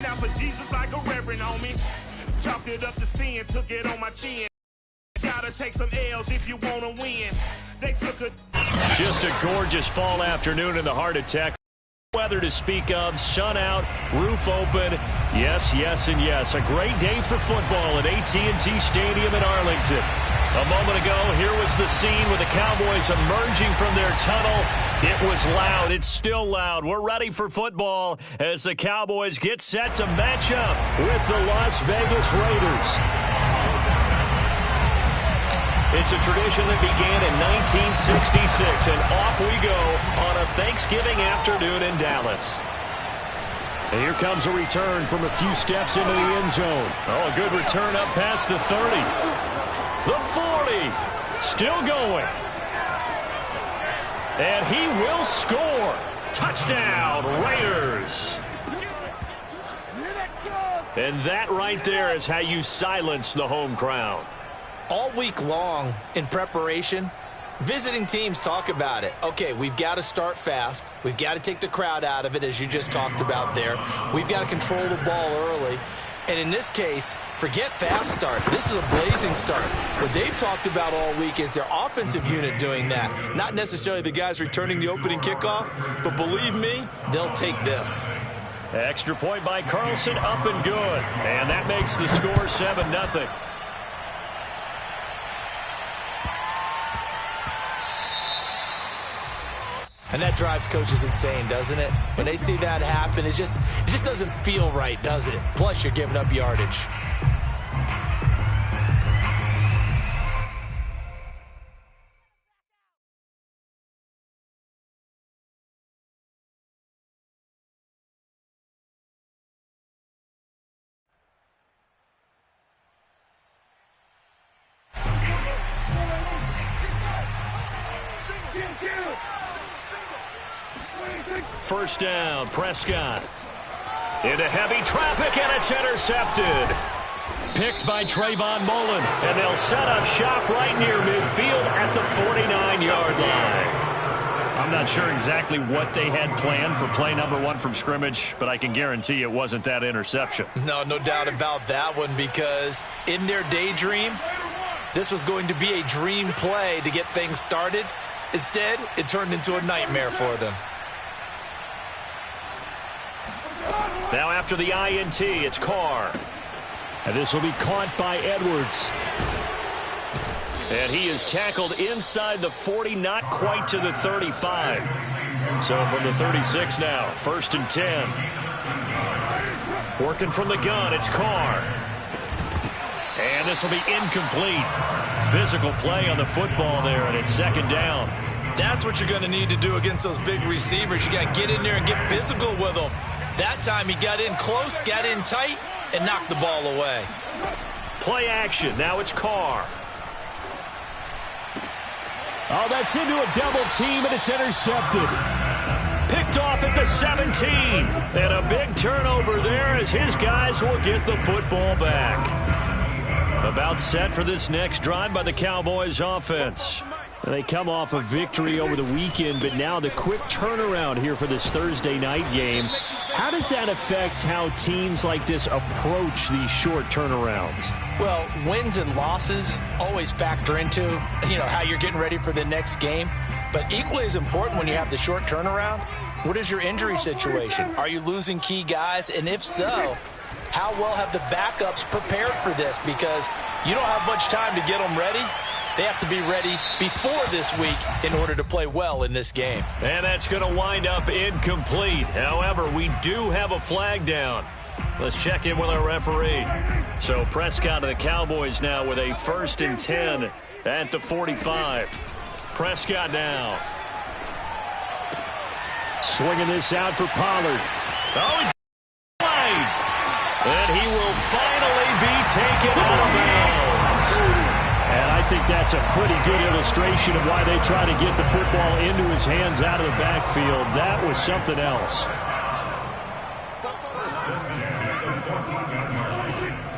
Now for Jesus like a reverend on me. Chalked it up to sin, took it on my chin. Gotta take some L's if you wanna win. They took a... Just a gorgeous fall afternoon in the heart of Texas. Weather to speak of, sun out, roof open. Yes, yes, and yes. A great day for football at AT&T Stadium in Arlington. A moment ago, here was the scene with the Cowboys emerging from their tunnel. It was loud. It's still loud. We're ready for football as the Cowboys get set to match up with the Las Vegas Raiders. It's a tradition that began in 1966, and off we go on a Thanksgiving afternoon in Dallas. And here comes a return from a few steps into the end zone. Oh, a good return up past the 30. The 40. Still going. And he will score. Touchdown, Raiders. And that right there is how you silence the home crowd. All week long in preparation, visiting teams talk about it. Okay, we've got to start fast. We've got to take the crowd out of it, as you just talked about there. We've got to control the ball early. And in this case, forget fast start. This is a blazing start. What they've talked about all week is their offensive unit doing that. Not necessarily the guys returning the opening kickoff, but believe me, they'll take this. Extra point by Carlson, up and good. And that makes the score 7-0. And that drives coaches insane, doesn't it? When they see that happen, it just doesn't feel right, does it? Plus, you're giving up yardage. First down, Prescott. Into heavy traffic, and it's intercepted. Picked by Trayvon Mullen, and they'll set up shop right near midfield at the 49-yard line. I'm not sure exactly what they had planned for play number 1 from scrimmage, but I can guarantee it wasn't that interception. No doubt about that one, because in their daydream, this was going to be a dream play to get things started. Instead, it turned into a nightmare for them. Now after the INT, it's Carr. And this will be caught by Edwards. And he is tackled inside the 40, not quite to the 35. So from the 36 now, 1st and 10. Working from the gun, it's Carr. And this will be incomplete. Physical play on the football there, and it's 2nd down. That's what you're going to need to do against those big receivers. You got to get in there and get physical with them. That time he got in close, got in tight, and knocked the ball away. Play action. Now it's Carr. Oh, that's into a double team, and it's intercepted. Picked off at the 17. And a big turnover there as his guys will get the football back. About set for this next drive by the Cowboys offense. They come off a victory over the weekend, but now the quick turnaround here for this Thursday night game. How does that affect how teams like this approach these short turnarounds? Well, wins and losses always factor into, how you're getting ready for the next game. But equally as important when you have the short turnaround, what is your injury situation? Are you losing key guys? And if so, how well have the backups prepared for this? Because you don't have much time to get them ready. They have to be ready before this week in order to play well in this game. And that's going to wind up incomplete. However, we do have a flag down. Let's check in with our referee. So Prescott of the Cowboys now with a 1st and 10 at the 45. Prescott now. Swinging this out for Pollard. Oh, he's wide. And he will finally be taken out of bounds. And I think that's a pretty good illustration of why they try to get the football into his hands out of the backfield. That was something else.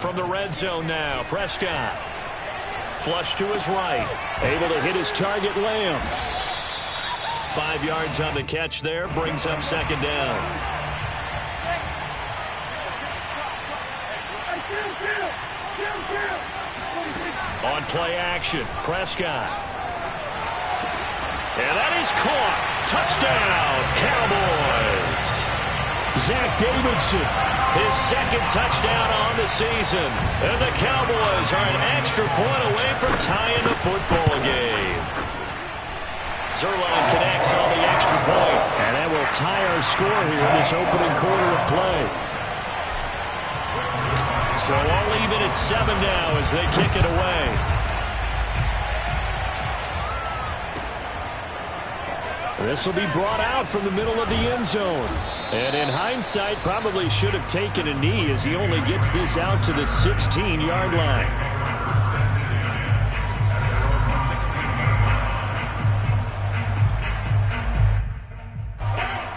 From the red zone now, Prescott. Flush to his right. Able to hit his target, Lamb. 5 yards on the catch there. Brings up 2nd down. On play action, Prescott. And that is caught. Touchdown, Cowboys. Zach Davidson. His second touchdown on the season. And the Cowboys are an extra point away from tying the football game. Zerline connects on the extra point. And that will tie our score here in this opening quarter of play. So all even at 7 now as they kick it away. This will be brought out from the middle of the end zone. And in hindsight, probably should have taken a knee as he only gets this out to the 16-yard line.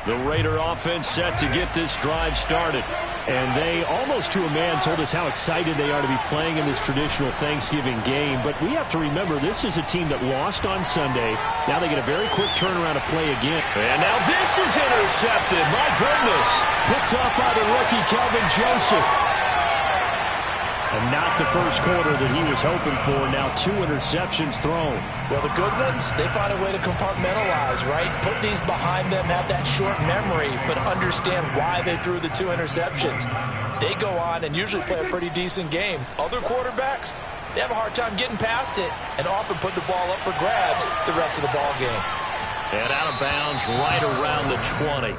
The Raider offense set to get this drive started. And they, almost to a man, told us how excited they are to be playing in this traditional Thanksgiving game. But we have to remember, this is a team that lost on Sunday. Now they get a very quick turnaround to play again. And now this is intercepted. My goodness. Picked off by the rookie, Kelvin Joseph. And not the first quarter that he was hoping for. Now 2 interceptions thrown. Well, the good ones, they find a way to compartmentalize, right? Put these behind them, have that short memory, but understand why they threw the 2 interceptions. They go on and usually play a pretty decent game. Other quarterbacks, they have a hard time getting past it and often put the ball up for grabs the rest of the ball game. And out of bounds right around the 20.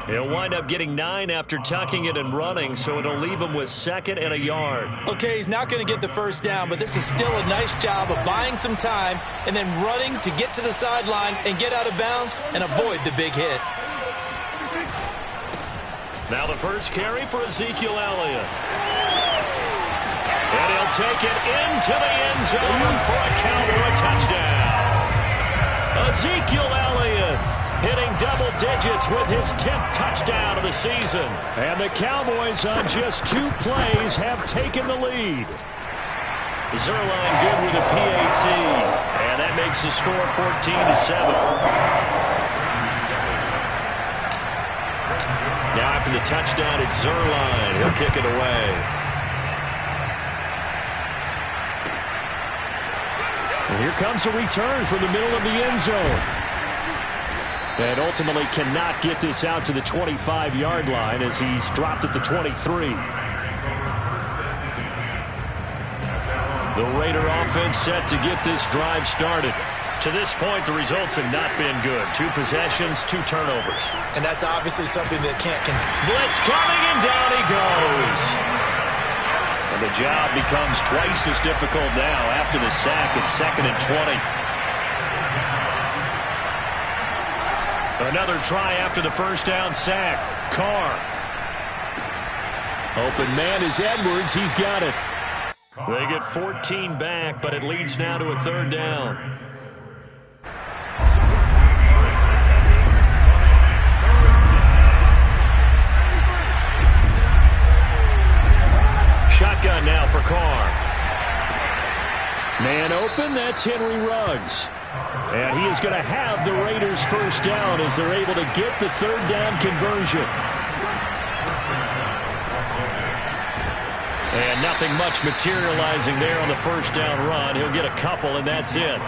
He'll wind up getting 9 after tucking it and running, so it'll leave him with 2nd and a yard. Okay, he's not going to get the first down, but this is still a nice job of buying some time and then running to get to the sideline and get out of bounds and avoid the big hit. Now the first carry for Ezekiel Elliott. And he'll take it into the end zone for a Cowboy touchdown. Ezekiel Elliott hitting double digits with his 10th touchdown of the season. And the Cowboys on just 2 plays have taken the lead. Zerline good with a PAT. And that makes the score 14-7. Now after the touchdown, it's Zerline. He'll kick it away. And here comes a return from the middle of the end zone. And ultimately cannot get this out to the 25-yard line as he's dropped at the 23. The Raider offense set to get this drive started. To this point, the results have not been good. 2 possessions, 2 turnovers. And that's obviously something that can't continue. Blitz coming, and down he goes. And the job becomes twice as difficult now after the sack. It's 2nd and 20. Another try after the first down sack. Carr. Open man is Edwards. He's got it. They get 14 back, but it leads now to a 3rd down. Shotgun now for Carr. Man open, that's Henry Ruggs. And he is going to have the Raiders' first down as they're able to get the 3rd down conversion. And nothing much materializing there on the first down run. He'll get a couple, and that's it.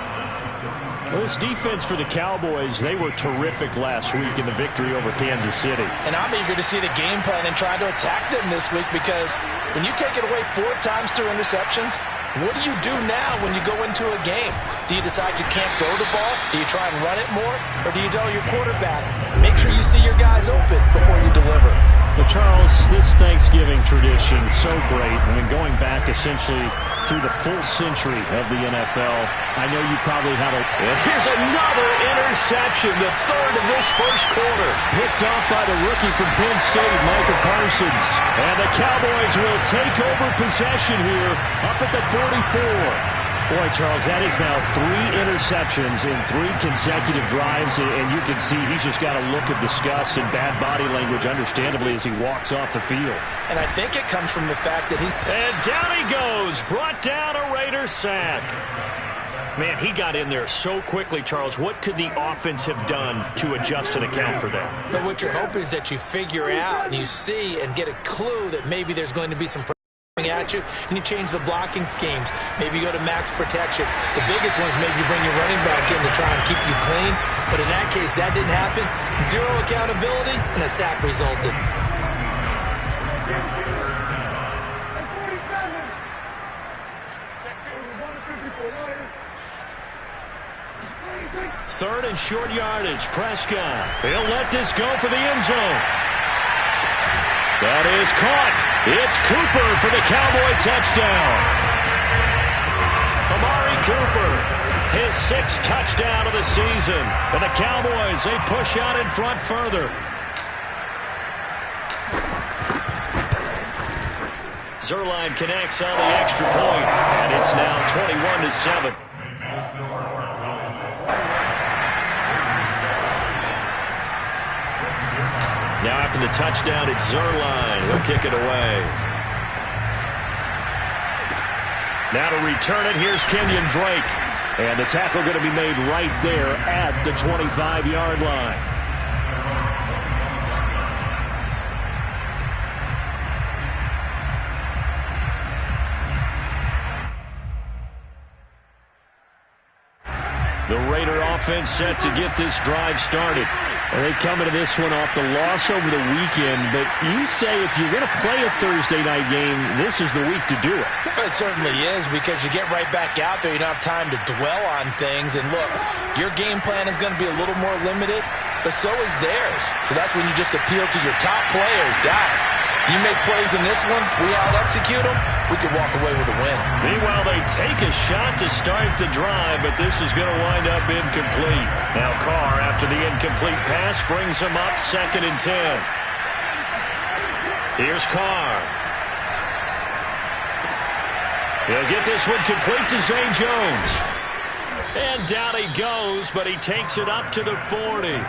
Well, this defense for the Cowboys, they were terrific last week in the victory over Kansas City. And I'm eager to see the game plan and try to attack them this week because when you take it away 4 times through interceptions, what do you do now when you go into a game? Do you decide you can't throw the ball? Do you try and run it more? Or do you tell your quarterback, make sure you see your guys open before you deliver? Well, Charles, this Thanksgiving tradition, so great. I mean, going back essentially through the full century of the NFL, I know you probably had a... Here's another interception, the 3rd of this first quarter. Picked off by the rookie from Penn State, Micah Parsons. And the Cowboys will take over possession here up at the 44. Boy, Charles, that is now 3 interceptions in 3 consecutive drives, and you can see he's just got a look of disgust and bad body language, understandably, as he walks off the field. And I think it comes from the fact that he's... And down he goes, brought down a Raider sack. Man, he got in there so quickly, Charles. What could the offense have done to adjust and account for that? But what you're hoping is that you figure out and you see and get a clue that maybe there's going to be some coming at you, and you change the blocking schemes. Maybe you go to max protection. The biggest one is maybe you bring your running back in to try and keep you clean. But in that case, that didn't happen. Zero accountability, and a sack resulted. Third and short yardage. Prescott. He'll let this go for the end zone. That is caught. It's Cooper for the Cowboy touchdown. Amari Cooper, his 6th touchdown of the season. And the Cowboys, they push out in front further. Zuerlein connects on the extra point, and it's now 21-7. Now after the touchdown, it's Zuerlein. He'll kick it away. Now to return it, here's Kenyon Drake. And the tackle going to be made right there at the 25-yard line. The Raider offense set to get this drive started. They come into this one off the loss over the weekend, but you say if you're going to play a Thursday night game, this is the week to do it. It certainly is, because you get right back out there. You don't have time to dwell on things. And look, your game plan is going to be a little more limited, but so is theirs. So that's when you just appeal to your top players. Guys, you make plays in this one, we out-execute them, we could walk away with a win. Meanwhile, they take a shot to start the drive, but this is going to wind up incomplete. Now Carr, after the incomplete pass, brings him up 2nd and 10. Here's Carr. He'll get this one complete to Zay Jones. And down he goes, but he takes it up to the 40.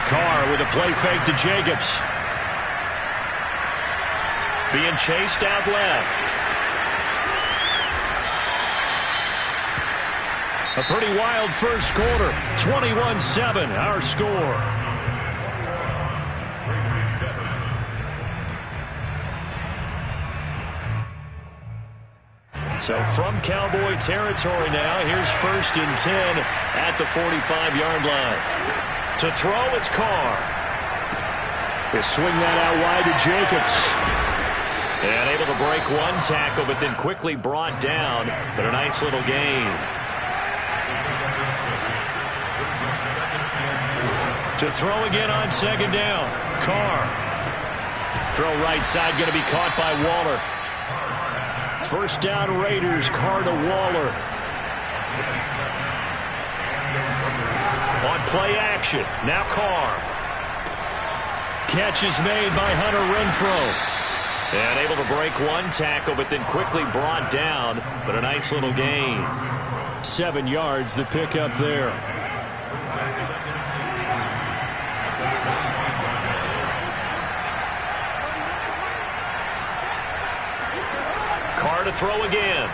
Carr with a play fake to Jacobs. Being chased out left. A pretty wild first quarter. 21-7, our score. So from Cowboy territory now, here's 1st and 10 at the 45-yard line. To throw, it's Carr. They swing that out wide to Jacobs. And able to break one tackle, but then quickly brought down. But a nice little gain. To throw again on 2nd down. Carr. Throw right side, going to be caught by Waller. First down Raiders, Carr to Waller. On play action, now Carr. Catch is made by Hunter Renfrow. And able to break one tackle, but then quickly brought down. But a nice little gain. 7 yards, the pickup there. Carr to throw again.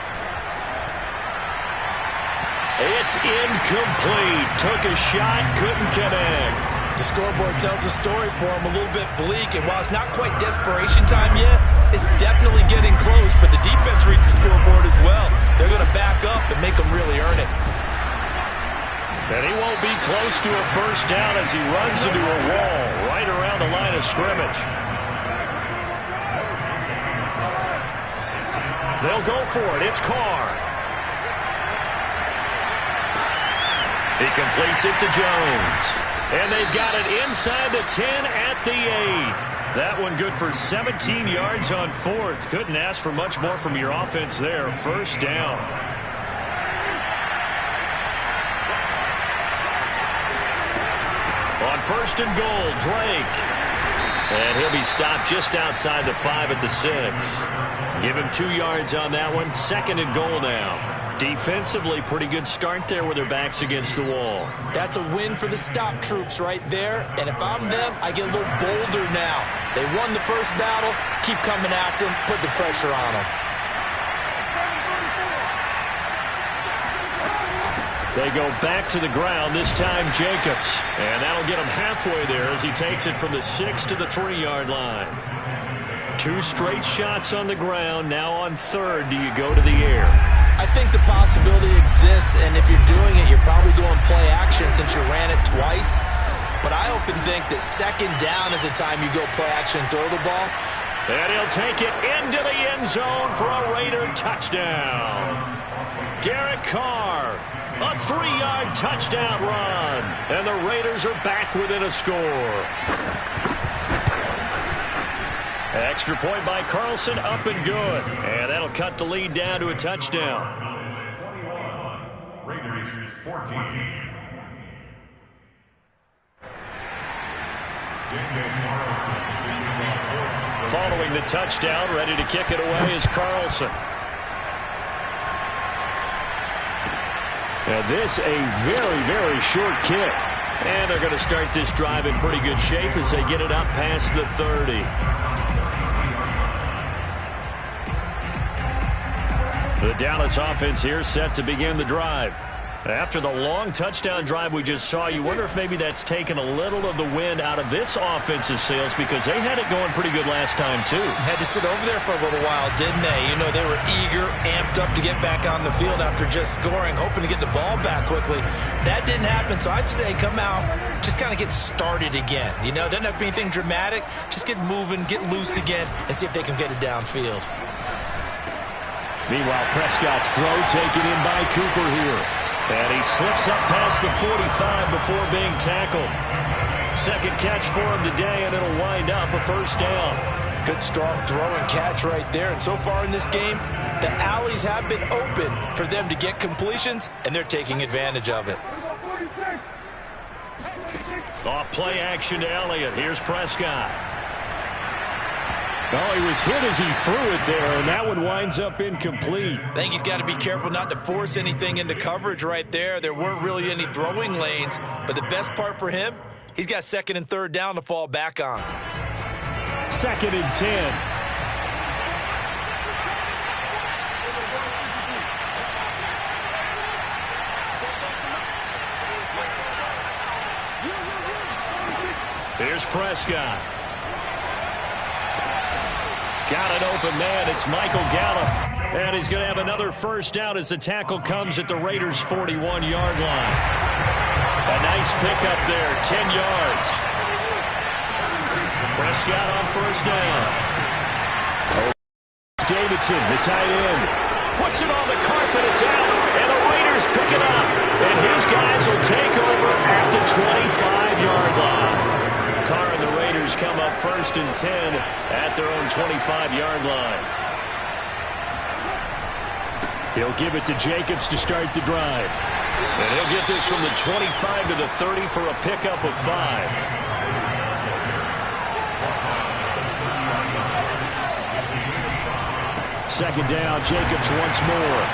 It's incomplete. Took a shot, couldn't connect. The scoreboard tells the story for him, a little bit bleak, and while it's not quite desperation time yet, it's definitely getting close, but the defense reads the scoreboard as well. They're going to back up and make them really earn it. And he won't be close to a first down as he runs into a wall right around the line of scrimmage. They'll go for it. It's Carr. He completes it to Jones. And they've got it inside the 10 at the 8. That one good for 17 yards on 4th. Couldn't ask for much more from your offense there. First down. On 1st and goal, Drake. And he'll be stopped just outside the 5 at the 6. Give him 2 yards on that one. 2nd and goal now. Defensively, pretty good start there with their backs against the wall. That's a win for the stop troops right there. And if I'm them, I get a little bolder now. They won the first battle. Keep coming after them. Put the pressure on them. They go back to the ground, this time Jacobs. And that'll get him halfway there as he takes it from the 6 to the 3-yard line. 2 straight shots on the ground. Now on third, do you go to the air? I think the possibility exists, and if you're doing it, you're probably going play action since you ran it twice. But I often think that second down is the time you go play action and throw the ball. And he'll take it into the end zone for a Raider touchdown. Derek Carr, a 3-yard touchdown run. And the Raiders are back within a score. Extra point by Carlson, up and good. And that'll cut the lead down to a touchdown. Raiders 14. Following the touchdown, ready to kick it away is Carlson. Now this a very, very short kick. And they're going to start this drive in pretty good shape as they get it up past the 30. The Dallas offense here set to begin the drive. After the long touchdown drive we just saw, you wonder if maybe that's taken a little of the wind out of this offense's sails because they had it going pretty good last time, too. Had to sit over there for a little while, didn't they? You know, they were eager, amped up to get back on the field after just scoring, hoping to get the ball back quickly. That didn't happen, so I'd say come out, just kind of get started again. You know, doesn't have to be anything dramatic. Just get moving, get loose again, and see if they can get it downfield. Meanwhile, Prescott's throw taken in by Cooper here. And he slips up past the 45 before being tackled. Second catch for him today, and it'll wind up a first down. Good strong throw and catch right there. And so far in this game, the alleys have been open for them to get completions, and they're taking advantage of it. Off play action to Elliott. Here's Prescott. Oh, he was hit as he threw it there, and that one winds up incomplete. I think he's got to be careful not to force anything into coverage right there. There weren't really any throwing lanes, but the best part for him, he's got second and third down to fall back on. 2nd and 10. Here's Prescott. Got an open man. It's Michael Gallup. And he's going to have another first down as the tackle comes at the Raiders' 41-yard line. A nice pickup there, 10 yards. Prescott on first down. Davidson, the tight end. Puts it on the carpet. It's out. And the Raiders pick it up. And his guys will take over at the 25-yard line. Carr and the Raiders come up 1st and 10 at their own 25-yard line. He'll give it to Jacobs to start the drive. And he'll get this from the 25 to the 30 for a pickup of 5. Second down, Jacobs once more.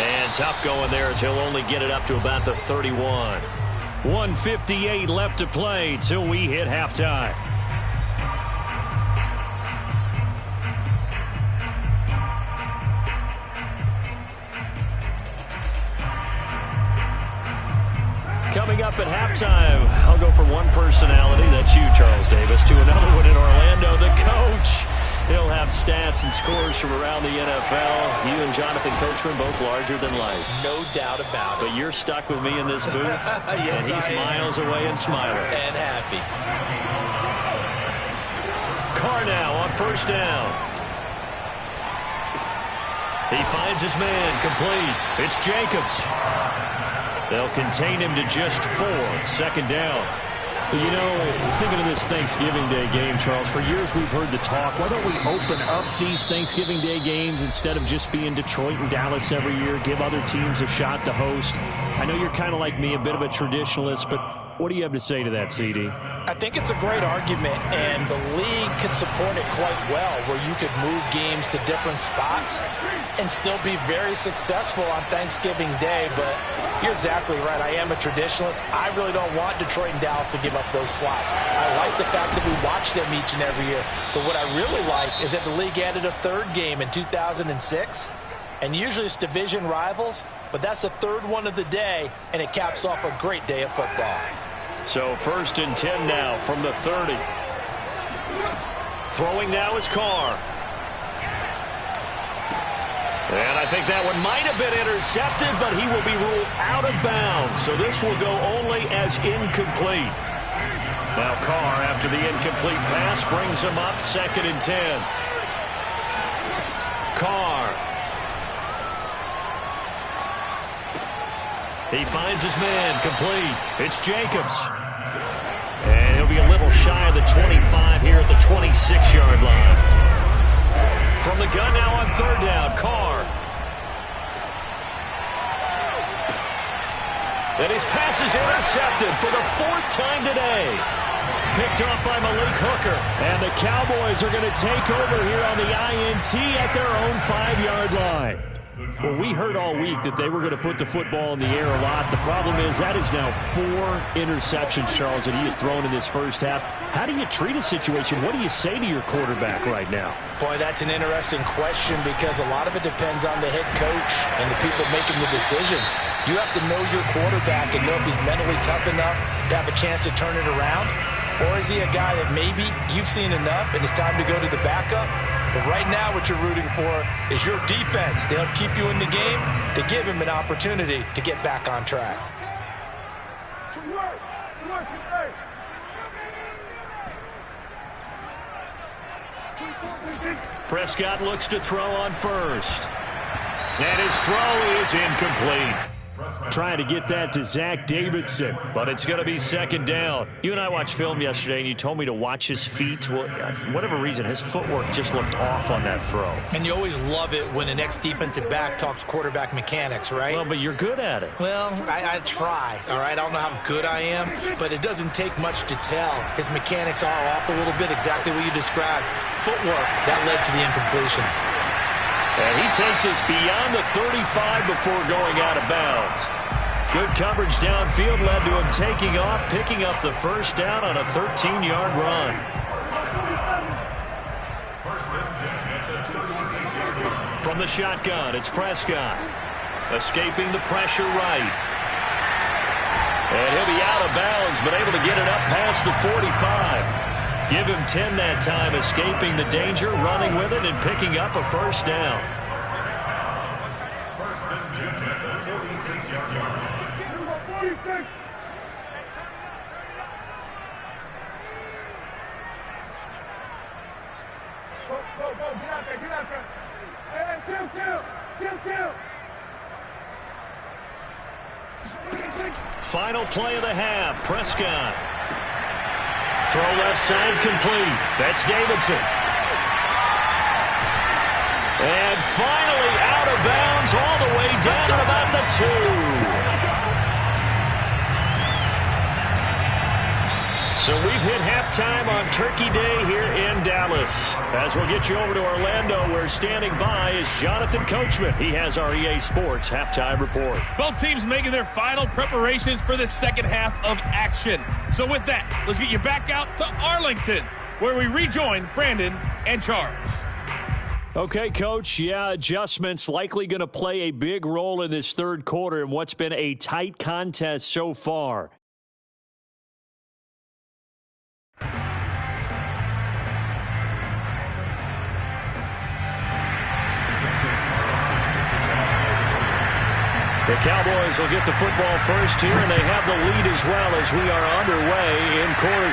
And tough going there as he'll only get it up to about the 31. 1:58 left to play till we hit halftime. Coming up at halftime, I'll go from one personality, that's you, Charles Davis, to another one in Orlando, the coach. He'll have stats and scores from around the NFL. You and Jonathan Coachman both larger than life. No doubt about it. But you're stuck with me in this booth, yes, and he's miles away and smiling. And happy. Carr now on first down. He finds his man, complete. It's Jacobs. They'll contain him to just 4. Second down. You know, thinking of this Thanksgiving Day game, Charles, for years we've heard the talk, why don't we open up these Thanksgiving Day games instead of just being Detroit and Dallas every year, give other teams a shot to host? I know you're kind of like me, a bit of a traditionalist, but what do you have to say to that, CD? I think it's a great argument, and the league could support it quite well, where you could move games to different spots and still be very successful on Thanksgiving Day. But you're exactly right. I am a traditionalist. I really don't want Detroit and Dallas to give up those slots. I like the fact that we watch them each and every year. But what I really like is that the league added a third game in 2006. And usually it's division rivals, but that's the third one of the day, and it caps off a great day of football. So 1st and 10 now from the 30. Throwing now is Carr. And I think that one might have been intercepted, but he will be ruled out of bounds. So this will go only as incomplete. Now Carr, after the incomplete pass, brings him up 2nd and 10. Carr. He finds his man, complete. It's Jacobs. And he'll be a little shy of the 25 here at the 26-yard line. From the gun now on 3rd down, Carr. And his pass is intercepted for the 4th time today. Picked off by Malik Hooker. And the Cowboys are going to take over here on the INT at their own 5-yard line. Well, we heard all week that they were going to put the football in the air a lot. The problem is that is now 4 interceptions, Charles, that he has thrown in this first half. How do you treat a situation? What do you say to your quarterback right now? Boy, that's an interesting question because a lot of it depends on the head coach and the people making the decisions. You have to know your quarterback and know if he's mentally tough enough to have a chance to turn it around. Or is he a guy that maybe you've seen enough and it's time to go to the backup? But right now what you're rooting for is your defense to help keep you in the game, to give him an opportunity to get back on track. Prescott looks to throw on 1st. And his throw is incomplete. Trying to get that to Zach Davidson, but it's going to be 2nd down. You and I watched film yesterday, and you told me to watch his feet. Well, for whatever reason, his footwork just looked off on that throw. And you always love it when an ex-defensive back talks quarterback mechanics, right? Well, but you're good at it. Well, I try, all right? I don't know how good I am, but it doesn't take much to tell. His mechanics are off a little bit, exactly what you described. Footwork, that led to the incompletion. And he takes us beyond the 35 before going out of bounds. Good coverage downfield led to him taking off, picking up the 1st down on a 13-yard run. From the shotgun, it's Prescott. Escaping the pressure right. And he'll be out of bounds, but able to get it up past the 45. Give him 10 that time, escaping the danger, running with it, and picking up a 1st down. Final play of the half, Prescott. Throw left side complete. That's Davidson. And finally out of bounds all the way down at about the 2. So we've hit halftime on Turkey Day here in Dallas. As we'll get you over to Orlando, where standing by is Jonathan Coachman. He has our EA Sports halftime report. Both teams making their final preparations for the second half of action. So with that, let's get you back out to Arlington, where we rejoin Brandon and Charles. Okay, Coach. Yeah, adjustments likely going to play a big role in this 3rd quarter in what's been a tight contest so far. The Cowboys will get the football first here, and they have the lead as well as we are underway in quarter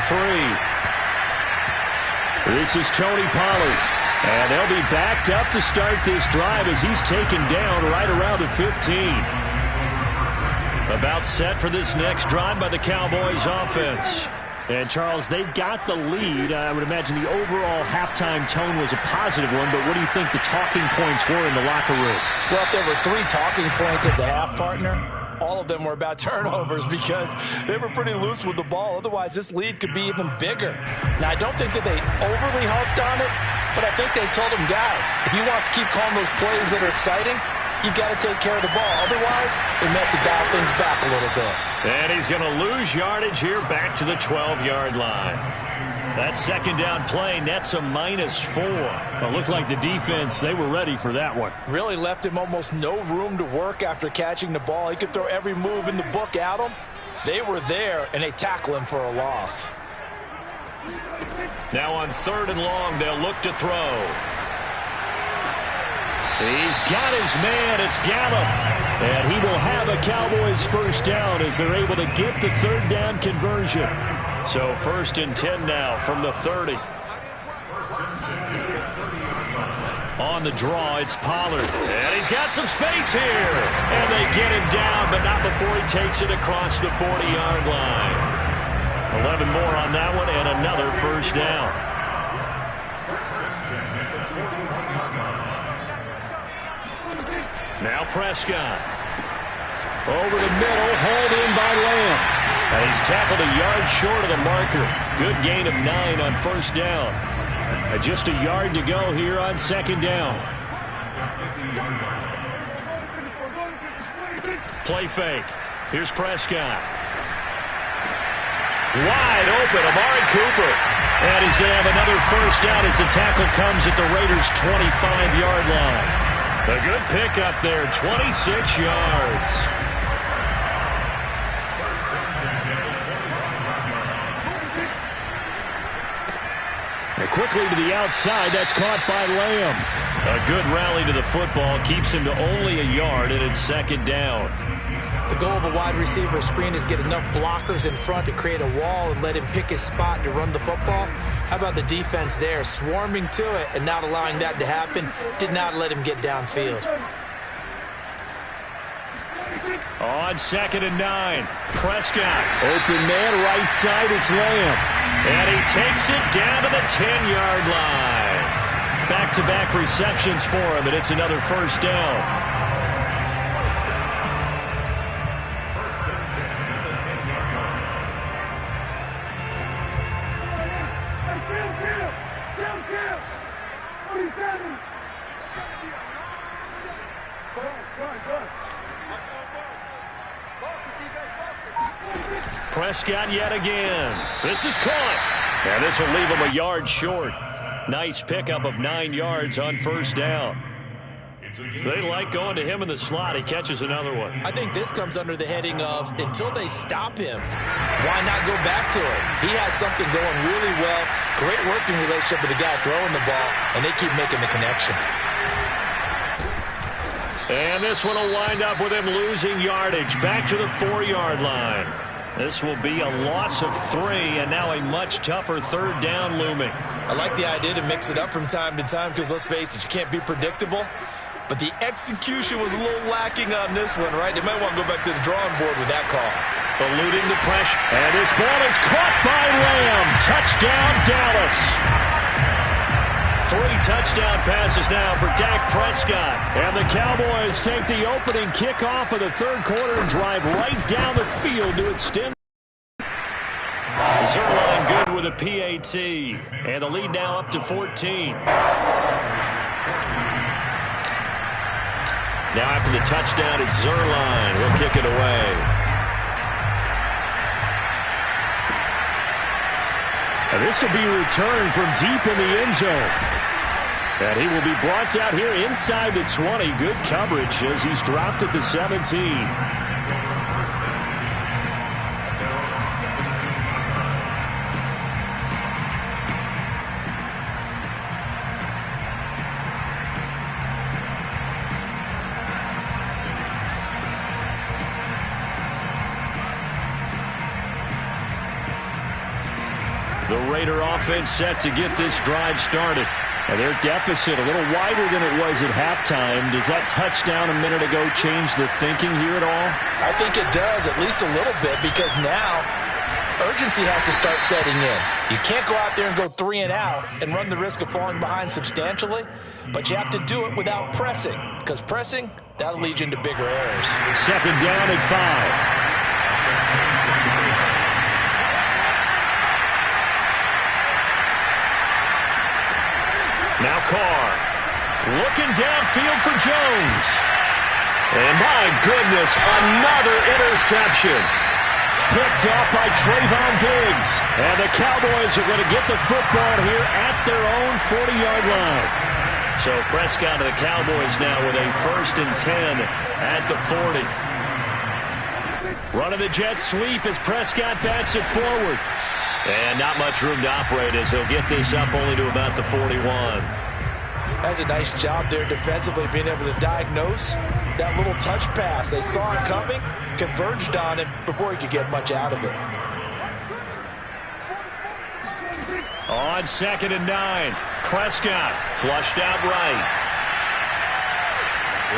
3. This is Tony Pollard, and they'll be backed up to start this drive as he's taken down right around the 15. About set for this next drive by the Cowboys offense. And, Charles, they've got the lead. I would imagine the overall halftime tone was a positive one, but what do you think the talking points were in the locker room? Well, if there were 3 talking points at the half, partner, all of them were about turnovers because they were pretty loose with the ball. Otherwise, this lead could be even bigger. Now, I don't think that they overly harped on it, but I think they told them, guys, if you want to keep calling those plays that are exciting, you've got to take care of the ball. Otherwise, we may have to dial things back a little bit. And he's going to lose yardage here back to the 12-yard line. That second down play nets a -4. Well, it looked like the defense, they were ready for that one. Really left him almost no room to work after catching the ball. He could throw every move in the book at him. They were there, and they tackle him for a loss. Now on 3rd and long, they'll look to throw. He's got his man. It's Gallup. And he will have a Cowboys first down as they're able to get the 3rd down conversion. So 1st and 10 now from the 30. On the draw, it's Pollard. And he's got some space here. And they get him down, but not before he takes it across the 40-yard line. 11 more on that one and another first down. Now Prescott. Over the middle, hauled in by Lamb. And he's tackled a yard short of the marker. Good gain of 9 on first down. Just a yard to go here on 2nd down. Play fake. Here's Prescott. Wide open, Amari Cooper. And he's going to have another first down as the tackle comes at the Raiders' 25-yard line. A good pickup there, 26 yards. And quickly to the outside, that's caught by Lamb. A good rally to the football, keeps him to only a yard, and it's 2nd down. The goal of a wide receiver screen is get enough blockers in front to create a wall and let him pick his spot to run the football. How about the defense there, swarming to it and not allowing that to happen? Did not let him get downfield. On 2nd and 9, Prescott. Open man, right side, it's Lamb. And he takes it down to the 10-yard line. Back-to-back receptions for him, and it's another first down. Prescott yet again. This is caught. And this will leave him a yard short. Nice pickup of 9 yards on first down. They like going to him in the slot. He catches another one. I think this comes under the heading of until they stop him, why not go back to it? He has something going really well. Great working relationship with the guy throwing the ball, and they keep making the connection. And this one will wind up with him losing yardage back to the 4-yard line. This will be a loss of 3, and now a much tougher 3rd down looming. I like the idea to mix it up from time to time because, let's face it, you can't be predictable. But the execution was a little lacking on this one, right? They might want to go back to the drawing board with that call. Eluding the pressure. And this ball is caught by Lamb. Touchdown, Dallas. 3 touchdown passes now for Dak Prescott. And the Cowboys take the opening kickoff of the 3rd quarter and drive right down the field to extend. Zerline good with a PAT. And the lead now up to 14. Now after the touchdown, it's Zerline. He'll kick it away. And this will be returned from deep in the end zone. And he will be brought out here inside the 20. Good coverage as he's dropped at the 17. The Raider offense set to get this drive started. And their deficit a little wider than it was at halftime. Does that touchdown a minute ago change the thinking here at all? I think it does, at least a little bit, because now urgency has to start setting in. You can't go out there and go 3 and out and run the risk of falling behind substantially, but you have to do it without pressing, because pressing, that'll lead you into bigger errors. 2nd down and 5. Now Carr looking downfield for Jones. And my goodness, another interception. Picked off by Trayvon Diggs. And the Cowboys are going to get the football here at their own 40-yard line. So Prescott and the Cowboys now with a 1st and 10 at the 40. Running the jet sweep as Prescott bats it forward. And not much room to operate as he'll get this up only to about the 41. That's a nice job there defensively, being able to diagnose that little touch pass. They saw it coming, converged on it before he could get much out of it. On 2nd and 9, Prescott flushed out right.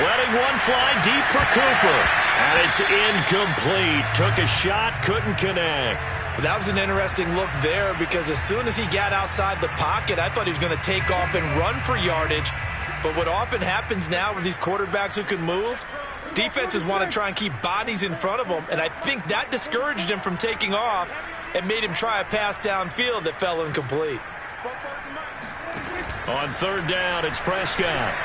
Letting one fly deep for Cooper. And it's incomplete. Took a shot, couldn't connect. That was an interesting look there because as soon as he got outside the pocket, I thought he was going to take off and run for yardage. But what often happens now with these quarterbacks who can move, defenses want to try and keep bodies in front of them, and I think that discouraged him from taking off and made him try a pass downfield that fell incomplete. On 3rd down, it's Prescott.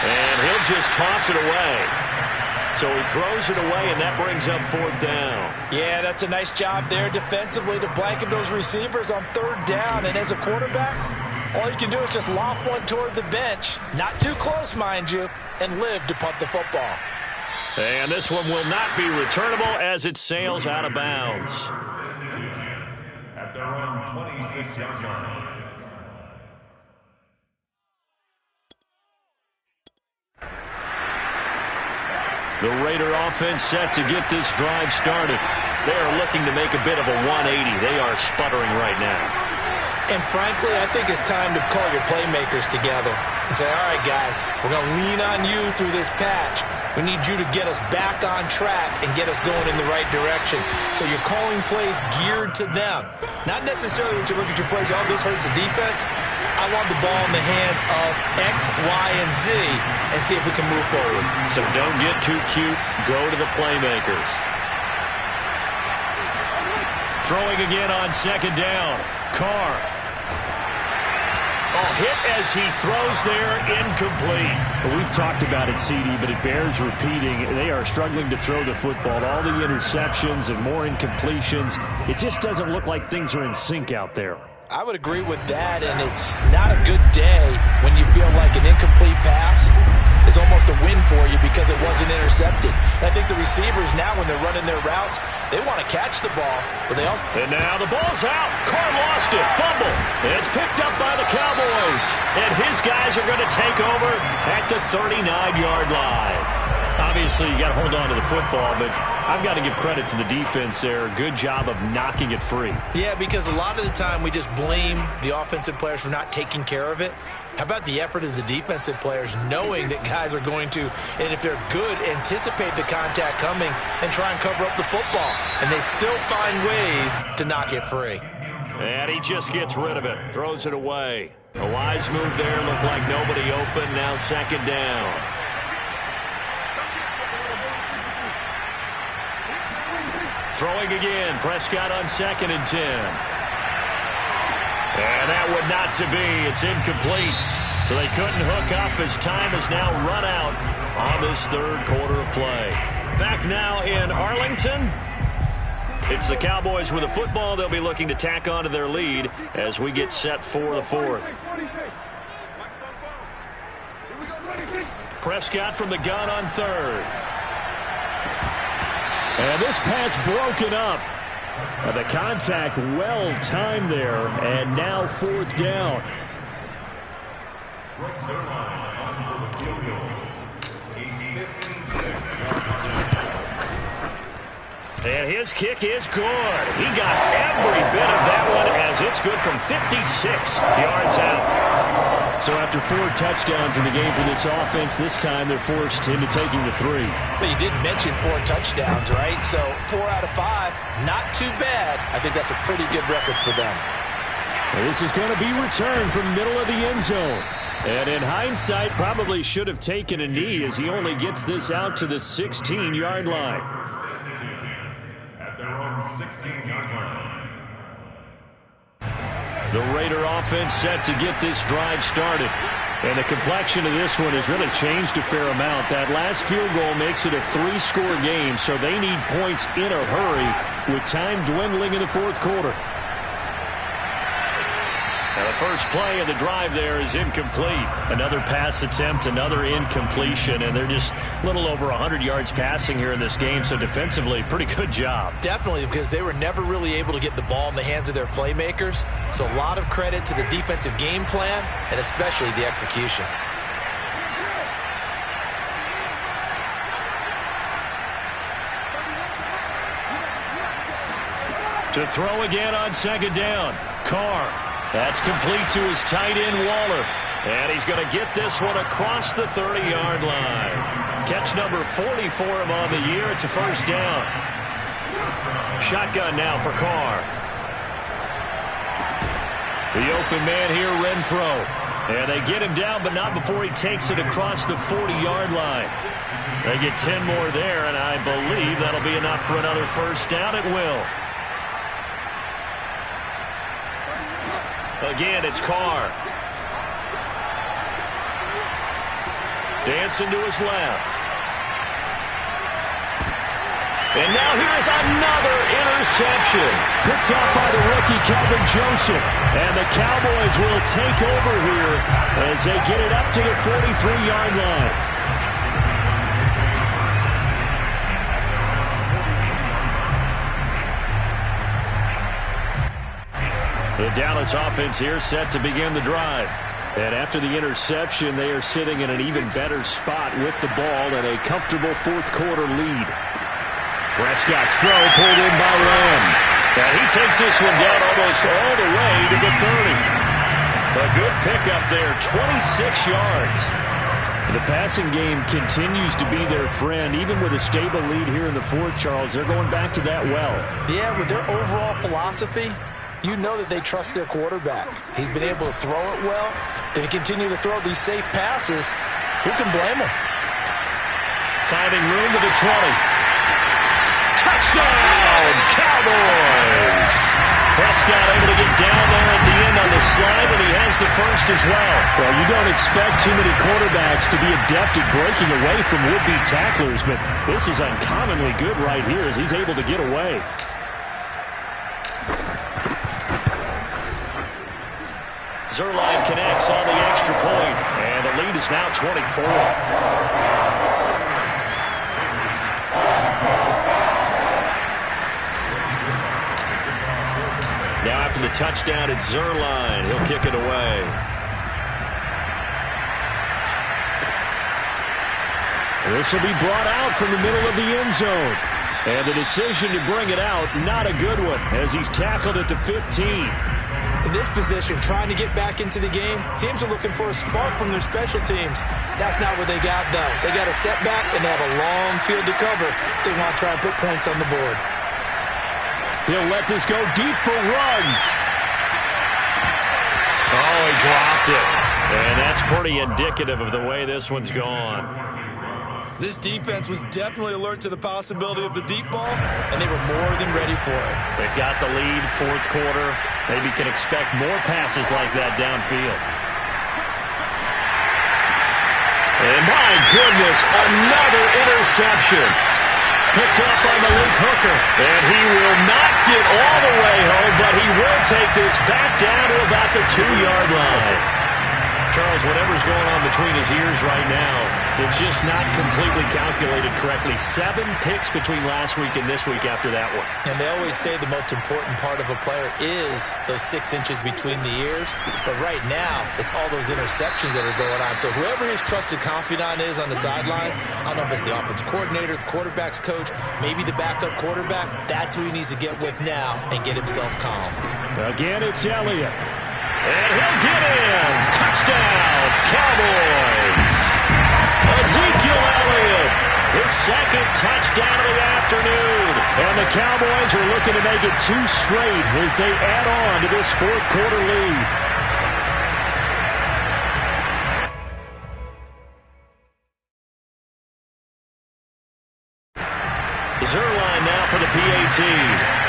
And he'll just toss it away. So he throws it away, and that brings up 4th down. Yeah, that's a nice job there defensively to blanket those receivers on 3rd down. And as a quarterback, all you can do is just loft one toward the bench. Not too close, mind you, and live to punt the football. And this one will not be returnable as it sails out of bounds. At their own 26-yard line. The Raider offense set to get this drive started. They are looking to make a bit of a 180. They are sputtering right now. And frankly, I think it's time to call your playmakers together and say, all right, guys, we're going to lean on you through this patch. We need you to get us back on track and get us going in the right direction. So you're calling plays geared to them. Not necessarily when you look at your plays, oh, this hurts the defense. I want the ball in the hands of X, Y, and Z and see if we can move forward. So don't get too cute. Go to the playmakers. Throwing again on 2nd down. Carr. Oh, hit as he throws there, incomplete. Well, we've talked about it, CD, but it bears repeating. They are struggling to throw the football. All the interceptions and more incompletions. It just doesn't look like things are in sync out there. I would agree with that, and it's not a good day when you feel like an incomplete pass is almost a win for you because it wasn't intercepted. And I think the receivers now, when they're running their routes, they want to catch the ball, but they also... And now the ball's out. Carr lost it. Fumble. It's picked up by the Cowboys. And his guys are going to take over at the 39-yard line. Obviously, you got to hold on to the football, but I've got to give credit to the defense there. Good job of knocking it free. Yeah, because a lot of the time we just blame the offensive players for not taking care of it. How about the effort of the defensive players knowing that guys are going to, and if they're good, anticipate the contact coming and try and cover up the football. And they still find ways to knock it free. And he just gets rid of it, throws it away. A wise move there, looked like nobody open, now 2nd down. Throwing again, Prescott on 2nd and 10. And that would not to be. It's incomplete. So they couldn't hook up as time has now run out on this 3rd quarter of play. Back now in Arlington. It's the Cowboys with a football. They'll be looking to tack on to their lead as we get set for the 4th. Prescott from the gun on 3rd. And this pass broken up. The contact well timed there, and now 4th down. And his kick is good. He got every bit of that one as it's good from 56 yards out. So after 4 touchdowns in the game for this offense, this time they're forced into taking the 3. But you did mention 4 touchdowns, right? So 4 out of 5, not too bad. I think that's a pretty good record for them. And this is going to be returned from middle of the end zone. And in hindsight, probably should have taken a knee as he only gets this out to the 16-yard line. At their own 16-yard line. The Raider offense set to get this drive started. And the complexion of this one has really changed a fair amount. That last field goal makes it a 3-score game, so they need points in a hurry with time dwindling in the fourth quarter. Now the first play of the drive there is incomplete. Another pass attempt, another incompletion, and they're just a little over 100 yards passing here in this game, so defensively, pretty good job. Definitely, because they were never really able to get the ball in the hands of their playmakers, so a lot of credit to the defensive game plan and especially the execution. To throw again on second down. Carr. That's complete to his tight end, Waller. And he's going to get this one across the 30-yard line. Catch number 40 for him on the year. It's a first down. Shotgun now for Carr. The open man here, Renfro. And they get him down, but not before he takes it across the 40-yard line. They get 10 more there, and I believe that'll be enough for another first down. It will. Again, it's Carr. Dancing to his left. And now here's another interception. Picked up by the rookie, Calvin Joseph. And the Cowboys will take over here as they get it up to the 43-yard line. The Dallas offense here set to begin the drive. And after the interception, they are sitting in an even better spot with the ball and a comfortable fourth quarter lead. Prescott's throw pulled in by Lamb. And he takes this one down almost all the way to the 30. A good pickup there, 26 yards. The passing game continues to be their friend. Even with a stable lead here in the fourth, Charles, they're going back to that well. Yeah, with their overall philosophy, you know that they trust their quarterback. He's been able to throw it well. If they continue to throw these safe passes, who can blame them? Finding room to the 20. Touchdown, Cowboys! Prescott able to get down there at the end on the slide, and he has the first as well. Well, you don't expect too many quarterbacks to be adept at breaking away from would-be tacklers, but this is uncommonly good right here as he's able to get away. Zerline connects on the extra point, and the lead is now 24. Now after the touchdown, it's Zerline. He'll kick it away. This will be brought out from the middle of the end zone. And the decision to bring it out, not a good one, as he's tackled at the 15. In this position, trying to get back into the game, teams are looking for a spark from their special teams. That's not what they got, though. They got a setback, and they have a long field to cover if they want to try and put points on the board. He'll let this go deep for Ruggs. Oh, he dropped it. And that's pretty indicative of the way this one's gone. This defense was definitely alert to the possibility of the deep ball, and they were more than ready for it. They've got the lead, fourth quarter. Maybe can expect more passes like that downfield. And my goodness, another interception. Picked up by Malik Hooker. And he will not get all the way home, but he will take this back down to about the 2-yard line. Charles, whatever's going on between his ears right now, it's just not completely calculated correctly. 7 picks between last week and this week after that one. And they always say the most important part of a player is those 6 inches between the ears. But right now, it's all those interceptions that are going on. So whoever his trusted confidant is on the sidelines, I don't know if it's the offensive coordinator, the quarterback's coach, maybe the backup quarterback, that's who he needs to get with now and get himself calm. Again, it's Elliott. And he'll get in. Touchdown, Cowboys. Ezekiel Elliott, his second touchdown of the afternoon. And the Cowboys are looking to make it 2 straight as they add on to this fourth quarter lead. Zerline now for the PAT.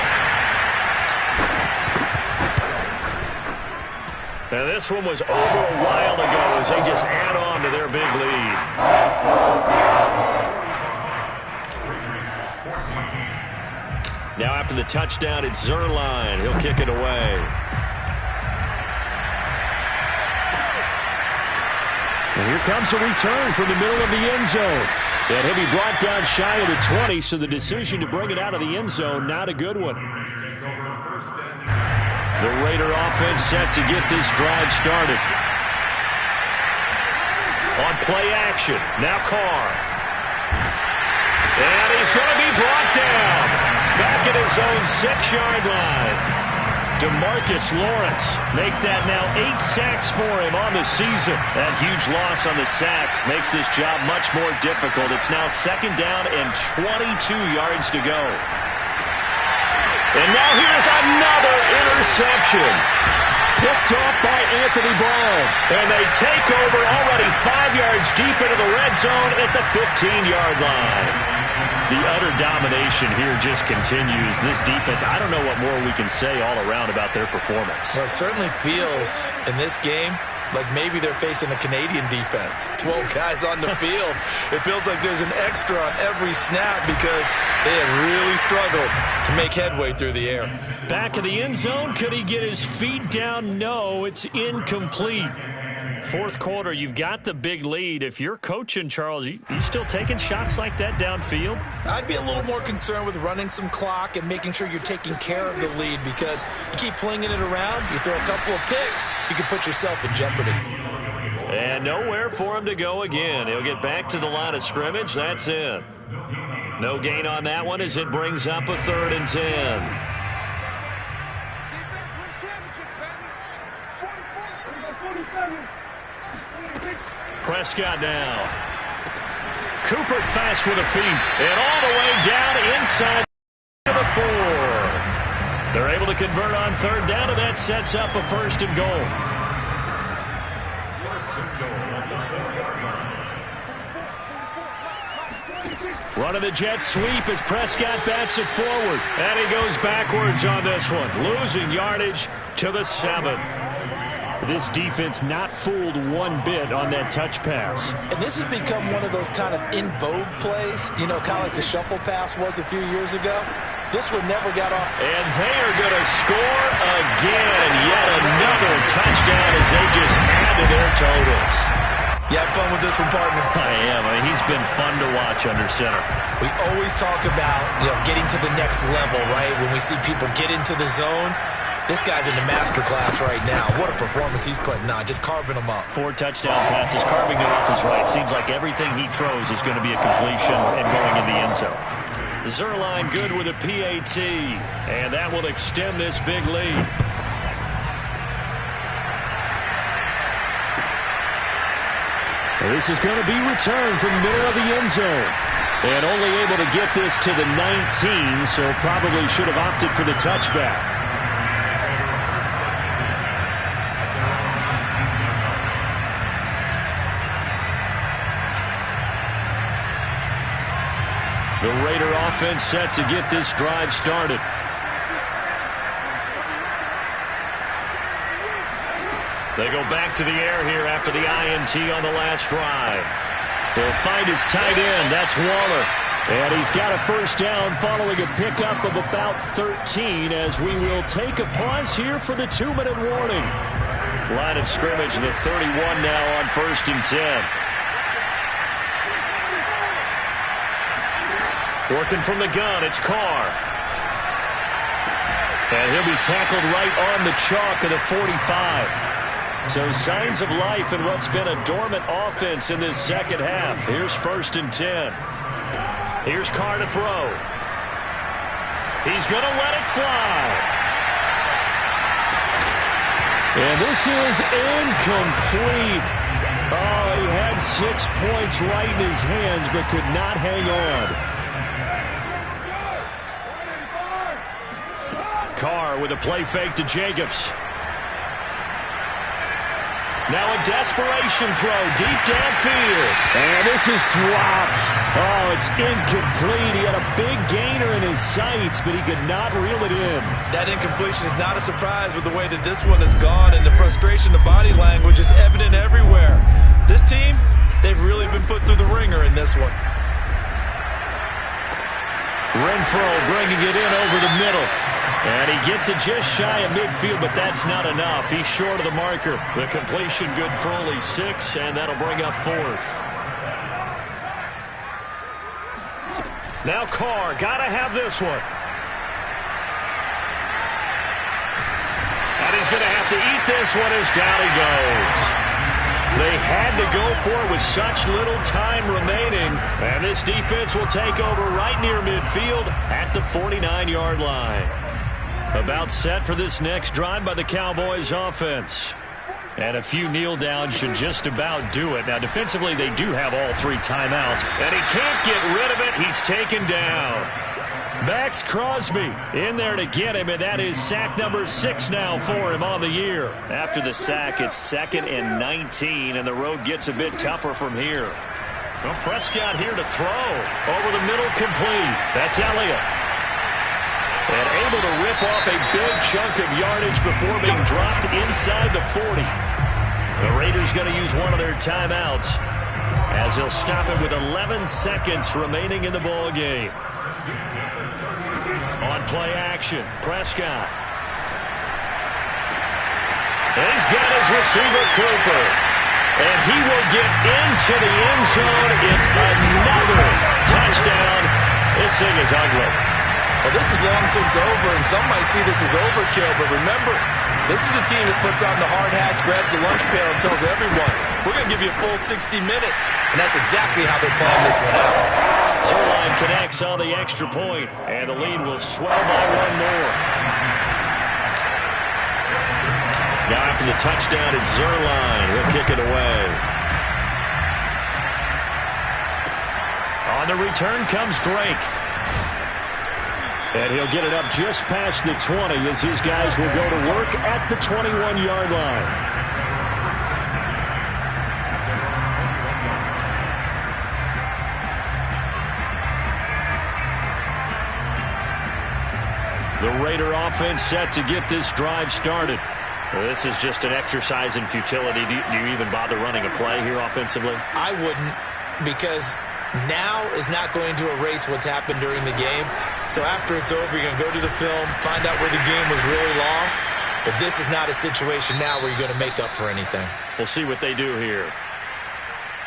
And This one was over a while ago as they just add on to their big lead. Now after the touchdown, it's Zerline. He'll kick it away. And here comes a return from the middle of the end zone. And he'll be brought down shy of the 20, so the decision to bring it out of the end zone, not a good one. The Raider offense set to get this drive started. On play action, now Carr. And he's going to be brought down. Back at his own 6-yard line. DeMarcus Lawrence make that now 8 sacks for him on the season. That huge loss on the sack makes this job much more difficult. It's now 2nd down and 22 yards to go. And now here's another interception. Picked off by Anthony Brown. And they take over already 5 yards deep into the red zone at the 15-yard line. The utter domination here just continues. This defense, I don't know what more we can say all around about their performance. Well, it certainly feels in this game like maybe they're facing a Canadian defense. 12 guys on the field. It feels like there's an extra on every snap because they have really struggled to make headway through the air. Back in the end zone, could he get his feet down? No, it's incomplete. Fourth quarter, you've got the big lead. If you're coaching, Charles, you still taking shots like that downfield? I'd be a little more concerned with running some clock and making sure you're taking care of the lead because you keep flinging it around, you throw a couple of picks, you can put yourself in jeopardy. And nowhere for him to go again. He'll get back to the line of scrimmage. That's it. No gain on that one as it brings up a 3rd and 10. Prescott now. Cooper fast with the feet. And all the way down inside the 4. They're able to convert on 3rd down, and that sets up a 1st and goal. Running the jet sweep as Prescott bats it forward. And he goes backwards on this one. Losing yardage to the 7. This defense not fooled one bit on that touch pass. And this has become one of those kind of in vogue plays, you know, kind of like the shuffle pass was a few years ago. This one never got off. And they are going to score again. Yet another touchdown as they just add to their totals. You had fun with this one, partner? I am. I mean, he's been fun to watch under center. We always talk about, getting to the next level, right? When we see people get into the zone. This guy's in the master class right now. What a performance he's putting on, just carving them up. 4 touchdown passes, carving them up is right. Seems like everything he throws is going to be a completion and going in the end zone. Zerline good with a PAT, and that will extend this big lead. This is going to be returned from the middle of the end zone. And only able to get this to the 19, so probably should have opted for the touchback. The Raider offense set to get this drive started. They go back to the air here after the INT on the last drive. He'll find his tight end. That's Waller. And he's got a 1st down following a pickup of about 13 as we will take a pause here for the 2-minute warning. Line of scrimmage, the 31 now on 1st and 10. Working from the gun, it's Carr. And he'll be tackled right on the chalk of the 45. So signs of life in what's been a dormant offense in this second half. Here's 1st and 10. Here's Carr to throw. He's going to let it fly. And this is incomplete. Oh, he had 6 points right in his hands but could not hang on. Carr with a play fake to Jacobs. Now a desperation throw deep downfield. And this is dropped. Oh, it's incomplete. He had a big gainer in his sights, but he could not reel it in. win. That incompletion is not a surprise with the way that this one has gone, and the frustration, the body language is evident everywhere. This team, they've really been put through the ringer in this one. Renfro bringing it in over the middle. And he gets it just shy of midfield, but that's not enough. He's short of the marker. The completion good for only 6, and that'll bring up 4th. Now Carr, gotta have this one. And he's gonna have to eat this one as down he goes. They had to go for it with such little time remaining, and this defense will take over right near midfield at the 49-yard line. About set for this next drive by the Cowboys offense. And a few kneel downs should just about do it. Now, defensively, they do have all 3 timeouts, and he can't get rid of it. He's taken down. Max Crosby in there to get him, and that is sack number 6 now for him on the year. After the sack, it's 2nd and 19, and the road gets a bit tougher from here. Well, Prescott here to throw. Over the middle, complete. That's Elliott. And able to rip off a big chunk of yardage before being dropped inside the 40. The Raiders going to use one of their timeouts as he'll stop it with 11 seconds remaining in the ball game. On play action, Prescott. And he's got his receiver, Cooper. And he will get into the end zone. It's another touchdown. This thing is ugly. Well, this is long since over, and some might see this as overkill, but remember, this is a team that puts on the hard hats, grabs the lunch pail, and tells everyone, we're going to give you a full 60 minutes, and that's exactly how they're playing this one out. Zerline connects on the extra point, and the lead will swell by 1 more. Now after the touchdown, it's Zerline. He'll kick it away. On the return comes Drake. And he'll get it up just past the 20 as his guys will go to work at the 21-yard line. The Raider offense set to get this drive started. This is just an exercise in futility. Do you even bother running a play here offensively? I wouldn't, because now is not going to erase what's happened during the game. So after it's over, you're going to go to the film, find out where the game was really lost. But this is not a situation now where you're going to make up for anything. We'll see what they do here.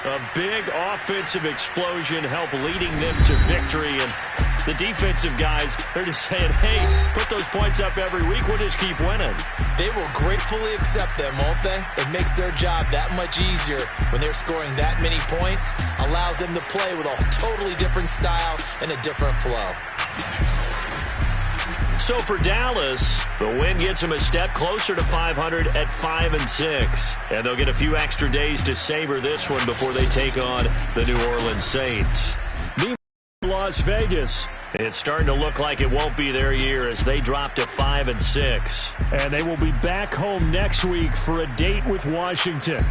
A big offensive explosion help leading them to victory. And the defensive guys, they're just saying, hey, put those points up every week. We'll just keep winning. They will gratefully accept them, won't they? It makes their job that much easier when they're scoring that many points. Allows them to play with a totally different style and a different flow. So for Dallas, the win gets them a step closer to 500 at 5-6. And they'll get a few extra days to savor this one before they take on the New Orleans Saints. Meanwhile, Las Vegas, it's starting to look like it won't be their year as they drop to 5-6. And they will be back home next week for a date with Washington.